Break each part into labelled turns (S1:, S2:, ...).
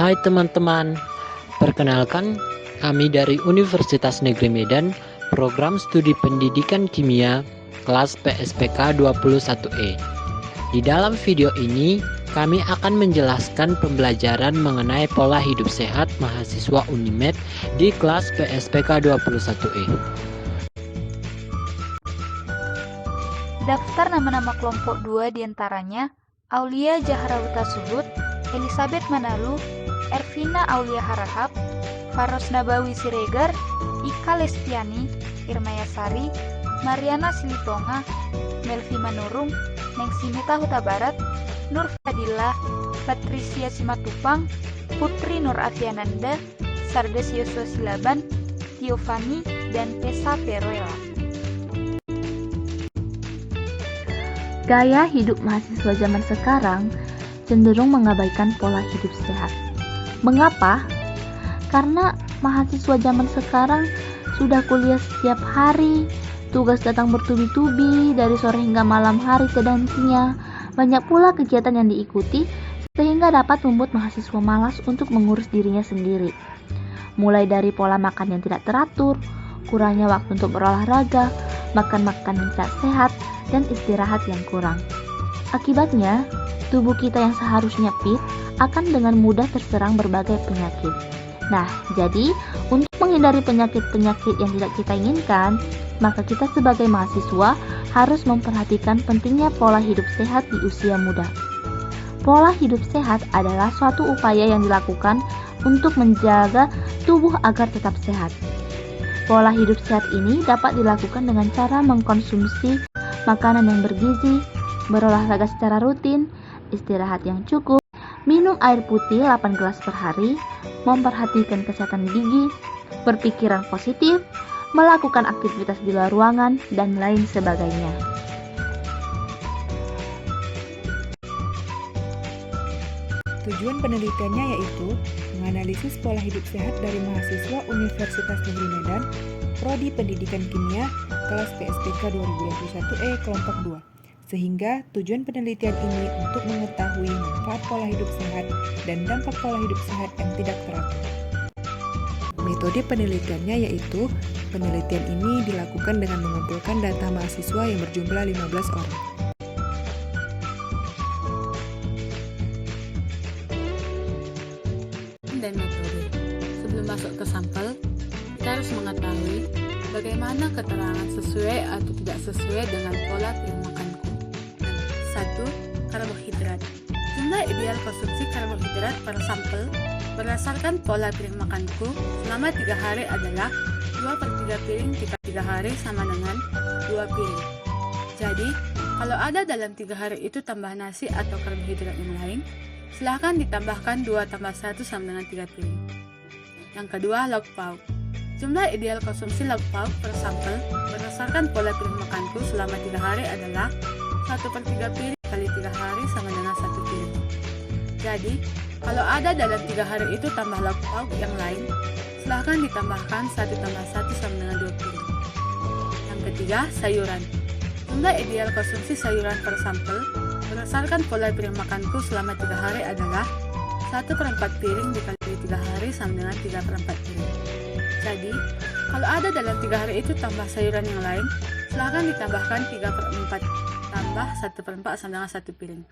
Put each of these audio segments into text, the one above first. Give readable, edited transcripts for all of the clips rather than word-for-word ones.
S1: Hai teman-teman, perkenalkan kami dari Universitas Negeri Medan, Program Studi Pendidikan Kimia, kelas PSPK 21E. Di dalam video ini, kami akan menjelaskan pembelajaran mengenai pola hidup sehat mahasiswa Unimed di kelas PSPK 21E.
S2: Daftar nama-nama kelompok 2 diantaranya Aulia Jaharawita Subut, Elizabeth Manalu, Ervina Aulia Harahap, Faros Nabawi Siregar, Ika Lestiani, Irma Yasari, Mariana Silitonga, Melvi Manurung, Nengsimita Huta Barat, Nur Fadila, Patricia Simatupang, Putri Nur Afiananda, Sardes Yosua Silaban, Giovanni, dan Tessa Peruela.
S3: Gaya hidup mahasiswa zaman sekarang cenderung mengabaikan pola hidup sehat. Mengapa? Karena mahasiswa zaman sekarang sudah kuliah setiap hari, tugas datang bertubi-tubi dari sore hingga malam hari tiada hentinya. Banyak pula kegiatan yang diikuti sehingga dapat membuat mahasiswa malas untuk mengurus dirinya sendiri. Mulai dari pola makan yang tidak teratur, kurangnya waktu untuk berolahraga, makan makanan yang tidak sehat, dan istirahat yang kurang. Akibatnya, tubuh kita yang seharusnya fit akan dengan mudah terserang berbagai penyakit. Nah, jadi untuk menghindari penyakit-penyakit yang tidak kita inginkan, maka kita sebagai mahasiswa harus memperhatikan pentingnya pola hidup sehat di usia muda. Pola hidup sehat adalah suatu upaya yang dilakukan untuk menjaga tubuh agar tetap sehat. Pola hidup sehat ini dapat dilakukan dengan cara mengkonsumsi makanan yang bergizi, berolahraga secara rutin, istirahat yang cukup, minum air putih 8 gelas per hari, memperhatikan kesehatan gigi, berpikiran positif, melakukan aktivitas di luar ruangan, dan lain sebagainya.
S4: Tujuan penelitiannya yaitu menganalisis pola hidup sehat dari mahasiswa Universitas Negeri Medan, Prodi Pendidikan Kimia, kelas PSPK 2021E kelompok 2. Sehingga tujuan penelitian ini untuk mengetahui manfaat pola hidup sehat dan dampak pola hidup sehat yang tidak teratur. Metode penelitiannya yaitu penelitian ini dilakukan dengan mengumpulkan data mahasiswa yang berjumlah 15 orang.
S5: Dan metode. Sebelum masuk ke sampel, kita harus mengetahui bagaimana keterangan sesuai atau tidak sesuai dengan pola piring makanku. 1. Karbohidrat. Jumlah ideal konsumsi karbohidrat per sampel berdasarkan pola piring makanku selama 3 hari adalah 2/3 piring dikali 3 hari sama dengan 2 piring. Jadi, kalau ada dalam 3 hari itu tambah nasi atau karbohidrat yang lain, silahkan ditambahkan 2 tambah 1 sama dengan 3 piring. Yang kedua, lauk pauk. Jumlah ideal konsumsi lauk pauk per sampel berdasarkan pola piring makanku selama 3 hari adalah 1/3 piring kali 3 hari sama dengan 1 piring. Jadi, kalau ada dalam 3 hari itu tambah lauk pauk yang lain, silahkan ditambahkan 1 tambah 1 sama dengan 2 piring. Yang ketiga, sayuran. Jumlah ideal konsumsi sayuran per sampel berdasarkan pola piring makanku selama 3 hari adalah 1/4 piring dikali 3 hari sama dengan 3/4 piring. Jadi, kalau ada dalam 3 hari itu tambah sayuran yang lain, silahkan ditambahkan 3/4 tambah 1/4 sama dengan 1 piring.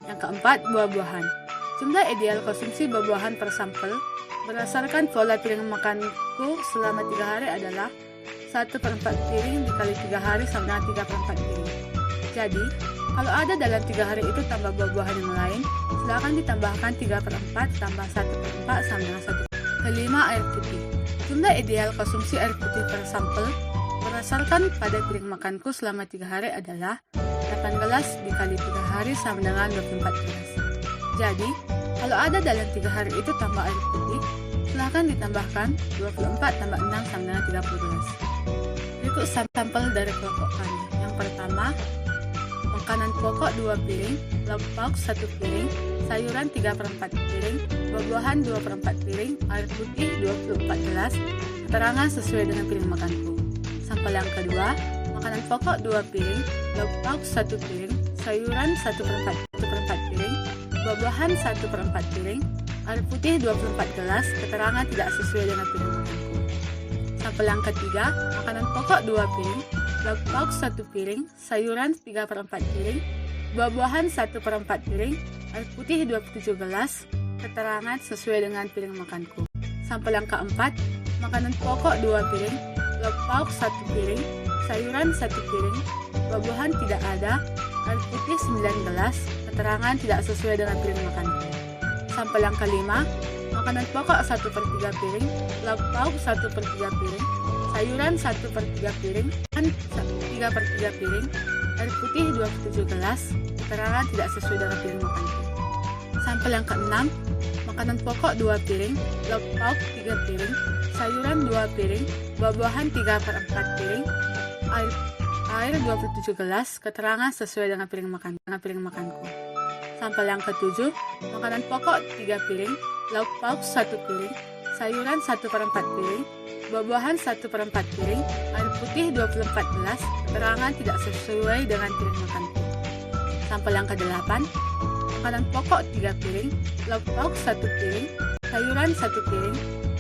S5: Yang keempat, buah-buahan. Jumlah ideal konsumsi buah-buahan per sampel berdasarkan pola piring makanku selama 3 hari adalah 1/4 piring dikali 3 hari sama dengan 3/4 piring. Jadi, kalau ada dalam 3 hari itu tambah buah-buahan yang lain, silakan ditambahkan 3/4 tambah 1/4 sama dengan 1. Kelima, air putih. Jumlah ideal konsumsi air putih per sampel berdasarkan pada piring makanku selama 3 hari adalah 8 gelas dikali 3 hari sama dengan 24 gelas. Jadi, kalau ada dalam 3 hari itu tambah air putih, silakan ditambahkan 24 tambah 6 sama dengan 30 gelas. Berikut sampel dari kelompok kami. Yang pertama, makanan pokok 2 piring, lauk pauk 1 piring, sayuran 3/4 piring, buah-buahan 2/4 piring, air putih 24 gelas, keterangan sesuai dengan piring makanku. Sampel yang kedua, makanan pokok 2 piring, lauk pauk 1 piring, sayuran 1/4 piring, buah-buahan 1/4 piring, air putih 24 gelas, keterangan tidak sesuai dengan piring makanku. Sampel yang ketiga, makanan pokok 2 piring, lauk pauk 1 piring, sayuran 3/4 piring, buah-buahan 1/4 piring, air putih 27 gelas, keterangan sesuai dengan piring makanku. Sampel yang keempat, makanan pokok 2 piring, lauk pauk 1 piring, sayuran 1 piring, buah-buahan tidak ada, air putih 9 gelas, keterangan tidak sesuai dengan piring makanku. Sampel yang kelima, makanan pokok 1/3 piring, lauk pauk 1/3 piring, sayuran 1/3 piring, 3/3 piring, air putih 27 gelas, keterangan tidak sesuai dengan piring makanku. Sampel yang keenam, makanan pokok 2 piring, lauk pauk 3 piring, sayuran 2 piring, buah-buahan 3/4 piring, air 27 gelas, keterangan sesuai dengan piring makanku. Sampel yang ketujuh, makanan pokok 3 piring, lauk pauk 1 piring, sayuran 1/4 piring, buah-buahan 1/4 piring, air putih 24 gelas, keterangan tidak sesuai dengan piring makanku. Sampel yang ke-8, makanan pokok 3 piring, lauk pauk 1 piring, sayuran 1 piring,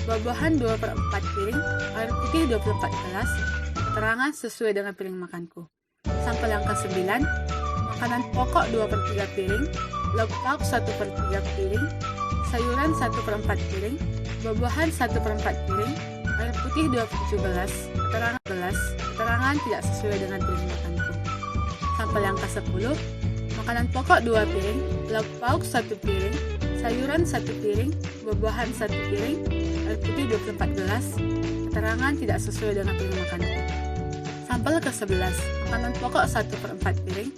S5: buah-buahan 2/4 piring, air putih 24 gelas, keterangan sesuai dengan piring makanku. Sampel yang ke-9, makanan pokok 2/3 piring, lauk pauk 1/3 piring, sayuran 1/4 piring, buah-buahan 1/4 piring, air putih 27 gelas, keterangan tidak sesuai dengan piring makanku. Sampel yang ke-10, makanan pokok 2 piring, lauk pauk 1 piring, sayuran 1 piring, buah-buahan 1 piring, air putih 24 gelas, keterangan tidak sesuai dengan piring makanku. Sampel ke-11, makanan pokok 1/4 piring,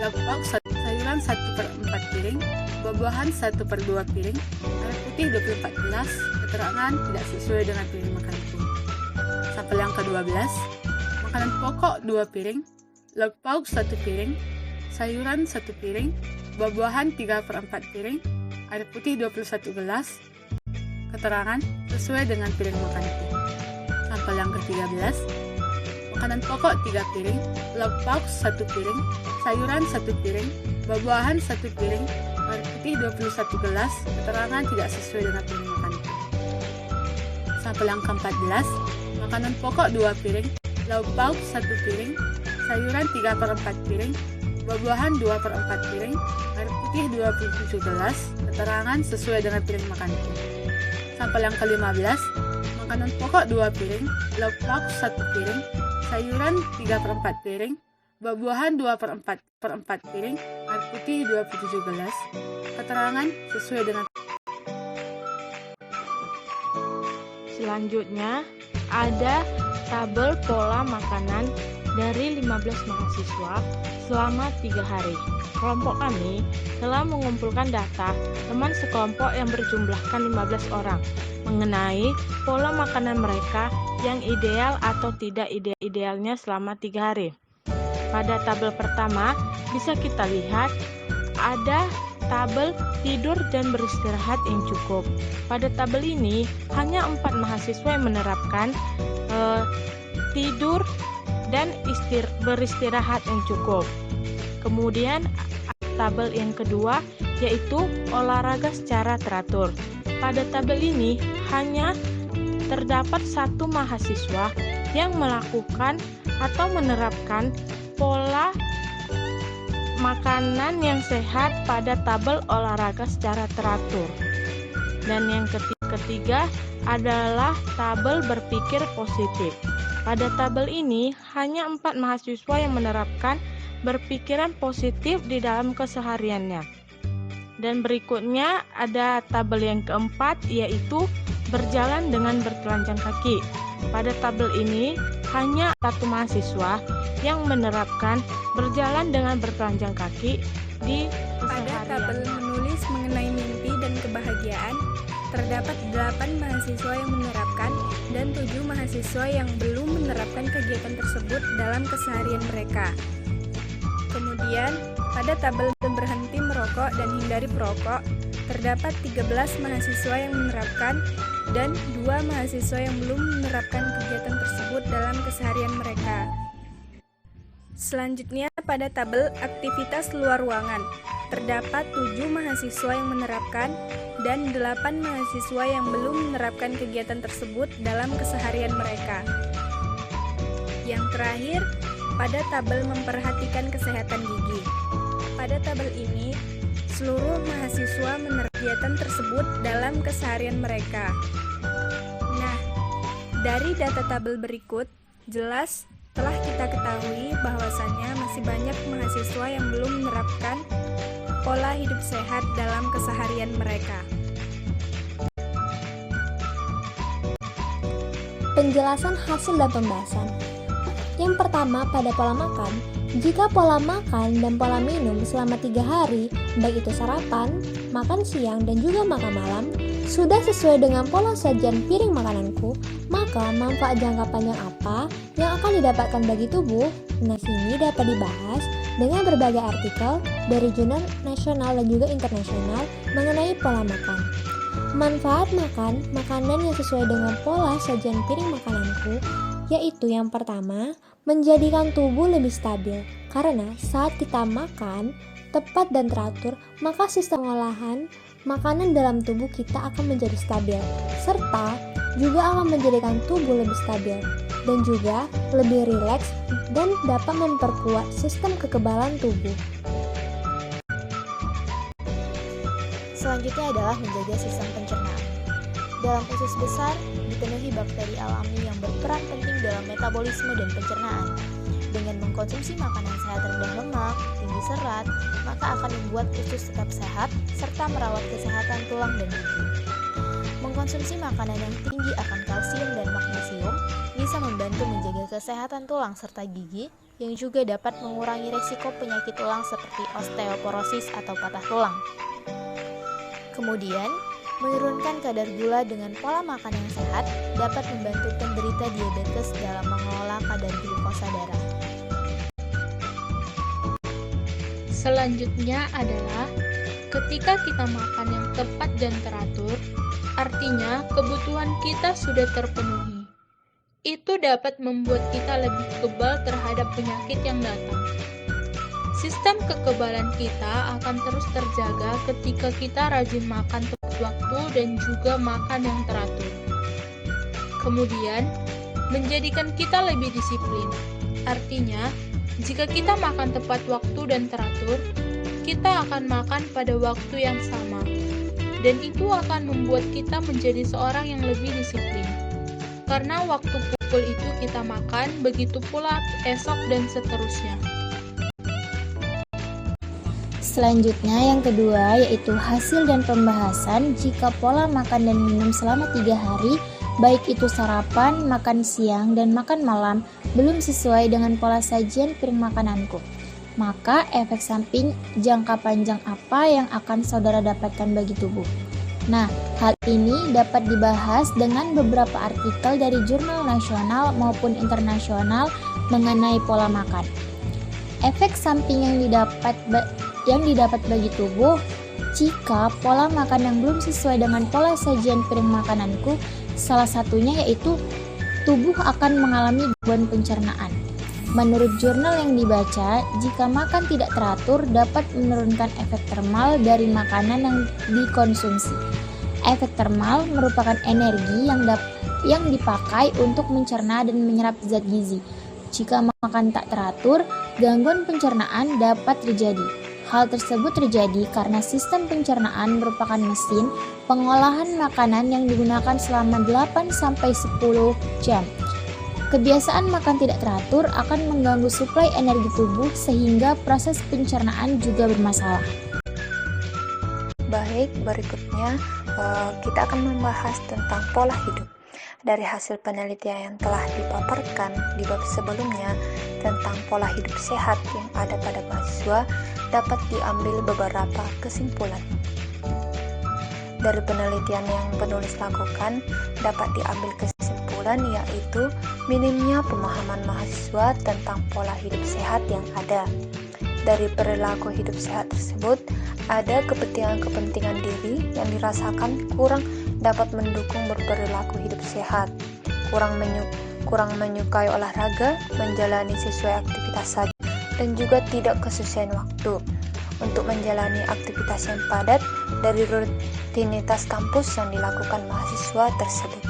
S5: lauk pauk 1, sayuran 1/4 piring, buah-buahan 1/2 piring, air putih 24 gelas, keterangan tidak sesuai dengan piring makanku. Sampel yang ke-12, makanan pokok 2 piring, lauk pauk 1 piring, sayuran 1 piring, buah-buahan 3/4 piring, air putih 21 gelas, keterangan sesuai dengan piring makanku. Sampel yang ke-13, makanan pokok 3 piring, lauk pauk 1 piring, sayuran 1 piring, buah-buahan 1 piring, air putih 21 gelas, keterangan tidak sesuai dengan piring makanku. Sampel yang ke-14, makanan pokok 2 piring, lauk pauk 1 piring, sayuran 3/4 piring, buah-buahan 2/4 piring, air putih 27 gelas, keterangan sesuai dengan piring makanku. Sampel yang ke-15, makanan pokok 2 piring, lauk pauk 1 piring, sayuran 3/4 piring, buah-buahan 2/4 piring, air putih 27 gelas, keterangan sesuai dengan.
S3: Selanjutnya ada tabel pola makanan dari 15 mahasiswa selama 3 hari. Kelompok kami telah mengumpulkan data teman sekelompok yang berjumlahkan 15 orang mengenai pola makanan mereka yang ideal atau tidak idealnya selama 3 hari. Pada tabel pertama bisa kita lihat ada tabel tidur dan beristirahat yang cukup. Pada tabel ini hanya 4 mahasiswa yang menerapkan tidur dan beristirahat yang cukup. Kemudian tabel yang kedua yaitu olahraga secara teratur. Pada tabel ini hanya terdapat 1 mahasiswa yang melakukan atau menerapkan pola makanan yang sehat pada tabel olahraga secara teratur. Dan yang ketiga adalah tabel berpikir positif. Pada tabel ini hanya 4 mahasiswa yang menerapkan berpikiran positif di dalam kesehariannya. Dan berikutnya ada tabel yang keempat yaitu berjalan dengan bertelanjang kaki. Pada tabel ini hanya 1 mahasiswa yang menerapkan berjalan dengan bertelanjang kaki di kesehariannya.
S6: Pada tabel menulis mengenai mimpi dan kebahagiaan, terdapat 8 mahasiswa yang menerapkan dan 7 mahasiswa yang belum menerapkan kegiatan tersebut dalam keseharian mereka. Kemudian, pada tabel berhenti merokok dan hindari perokok, terdapat 13 mahasiswa yang menerapkan dan 2 mahasiswa yang belum menerapkan kegiatan tersebut dalam keseharian mereka. Selanjutnya, Pada tabel aktivitas luar ruangan, terdapat 7 mahasiswa yang menerapkan dan 8 mahasiswa yang belum menerapkan kegiatan tersebut dalam keseharian mereka. Yang terakhir, pada tabel memperhatikan kesehatan gigi. Pada tabel ini, seluruh mahasiswa menerapkan kegiatan tersebut dalam keseharian mereka. Nah, dari data tabel berikut, jelas telah kita ketahui bahwasannya masih banyak mahasiswa yang belum menerapkan pola hidup sehat dalam keseharian mereka.
S7: Penjelasan hasil dan pembahasan. Yang pertama, pada pola makan. Jika pola makan dan pola minum selama 3 hari, baik itu sarapan, makan siang, dan juga makan malam, sudah sesuai dengan pola sajian piring makananku, maka manfaat jangka panjang apa yang akan didapatkan bagi tubuh? Nah, sini dapat dibahas dengan berbagai artikel dari jurnal nasional dan juga internasional mengenai pola makan. Manfaat makan makanan yang sesuai dengan pola sajian piring makananku, yaitu yang pertama, menjadikan tubuh lebih stabil. Karena saat kita makan tepat dan teratur, maka sistem pengolahan makanan dalam tubuh kita akan menjadi stabil, serta juga akan menjadikan tubuh lebih stabil dan juga lebih rileks dan dapat memperkuat sistem kekebalan tubuh.
S8: Selanjutnya adalah menjaga sistem pencernaan. Dalam usus besar dipenuhi bakteri alami yang berperan penting dalam metabolisme dan pencernaan. Dengan mengkonsumsi makanan sehat rendah lemak, tinggi serat, maka akan membuat usus tetap sehat serta merawat kesehatan tulang dan gigi. Mengkonsumsi makanan yang tinggi akan kalsium dan magnesium bisa membantu menjaga kesehatan tulang serta gigi, yang juga dapat mengurangi resiko penyakit tulang seperti osteoporosis atau patah tulang. Kemudian, menurunkan kadar gula dengan pola makan yang sehat dapat membantu penderita diabetes dalam mengelola kadar glukosa darah.
S9: Selanjutnya adalah ketika kita makan yang tepat dan teratur, artinya kebutuhan kita sudah terpenuhi. Itu dapat membuat kita lebih kebal terhadap penyakit yang datang. Sistem kekebalan kita akan terus terjaga ketika kita rajin makan tepat waktu dan juga makan yang teratur. Kemudian, menjadikan kita lebih disiplin. Artinya, jika kita makan tepat waktu dan teratur, kita akan makan pada waktu yang sama. Dan itu akan membuat kita menjadi seorang yang lebih disiplin. Karena waktu pukul itu kita makan, begitu pula esok dan seterusnya.
S8: Selanjutnya yang kedua yaitu hasil dan pembahasan jika pola makan dan minum selama 3 hari, baik itu sarapan, makan siang, dan makan malam, belum sesuai dengan pola sajian piring makananku. Maka efek samping jangka panjang apa yang akan saudara dapatkan bagi tubuh? Nah, hal ini dapat dibahas dengan beberapa artikel dari jurnal nasional maupun internasional mengenai pola makan. Efek samping yang didapat bagi tubuh jika pola makan yang belum sesuai dengan pola sajian piring makananku, salah satunya yaitu tubuh akan mengalami gangguan pencernaan. Menurut jurnal yang dibaca, jika makan tidak teratur dapat menurunkan efek termal dari makanan yang dikonsumsi. Efek termal merupakan energi yang dipakai untuk mencerna dan menyerap zat gizi. Jika makan tak teratur, gangguan pencernaan dapat terjadi. Hal tersebut terjadi karena sistem pencernaan merupakan mesin pengolahan makanan yang digunakan selama 8-10 jam. Kebiasaan makan tidak teratur akan mengganggu suplai energi tubuh sehingga proses pencernaan juga bermasalah.
S2: Baik, berikutnya kita akan membahas tentang pola hidup. Dari hasil penelitian yang telah dipaparkan di bab sebelumnya tentang pola hidup sehat yang ada pada mahasiswa, dapat diambil beberapa kesimpulan. Dari penelitian yang penulis lakukan, dapat diambil kesimpulan yaitu minimnya pemahaman mahasiswa tentang pola hidup sehat yang ada. Dari perilaku hidup sehat tersebut, ada kepentingan diri yang dirasakan kurang dapat mendukung berperilaku hidup sehat, kurang menyukai olahraga, menjalani sesuai aktivitas saja, dan juga tidak kesesuaian waktu untuk menjalani aktivitas yang padat dari rutinitas kampus yang dilakukan mahasiswa tersebut.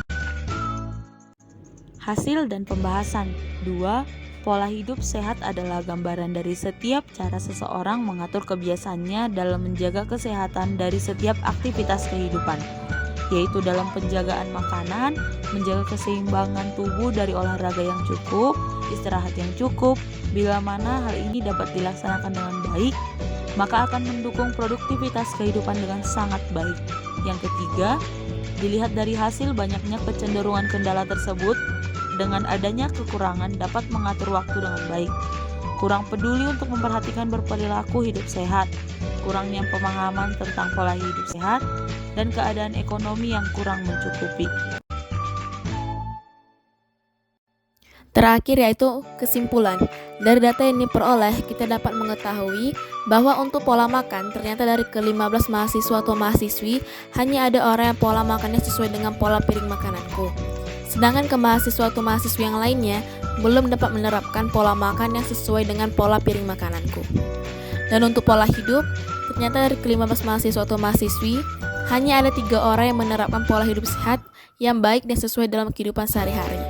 S3: Hasil dan pembahasan. 2. Pola hidup sehat adalah gambaran dari setiap cara seseorang mengatur kebiasaannya dalam menjaga kesehatan dari setiap aktivitas kehidupan, yaitu dalam penjagaan makanan, menjaga keseimbangan tubuh dari olahraga yang cukup, istirahat yang cukup. Bila mana hal ini dapat dilaksanakan dengan baik, maka akan mendukung produktivitas kehidupan dengan sangat baik. Yang ketiga, dilihat dari hasil banyaknya kecenderungan kendala tersebut, dengan adanya kekurangan dapat mengatur waktu dengan baik, kurang peduli untuk memperhatikan berperilaku hidup sehat, kurangnya pemahaman tentang pola hidup sehat, dan keadaan ekonomi yang kurang mencukupi.
S6: Terakhir yaitu kesimpulan. Dari data yang diperoleh, kita dapat mengetahui bahwa untuk pola makan, ternyata dari ke-15 mahasiswa atau mahasiswi, hanya ada orang yang pola makannya sesuai dengan pola piring makananku. Sedangkan ke mahasiswa atau mahasiswi yang lainnya, belum dapat menerapkan pola makan yang sesuai dengan pola piring makananku. Dan untuk pola hidup, ternyata dari ke-15 mahasiswa atau mahasiswi, hanya ada 3 orang yang menerapkan pola hidup sehat yang baik dan sesuai dalam kehidupan sehari-hari.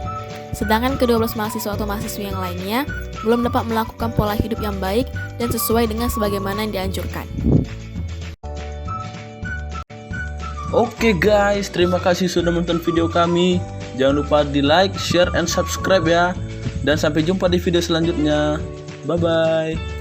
S6: Sedangkan ke-12 mahasiswa atau mahasiswi yang lainnya belum dapat melakukan pola hidup yang baik dan sesuai dengan sebagaimana yang dianjurkan.
S10: Oke guys, terima kasih sudah menonton video kami. Jangan lupa di like, share, and subscribe ya. Dan sampai jumpa di video selanjutnya. Bye-bye.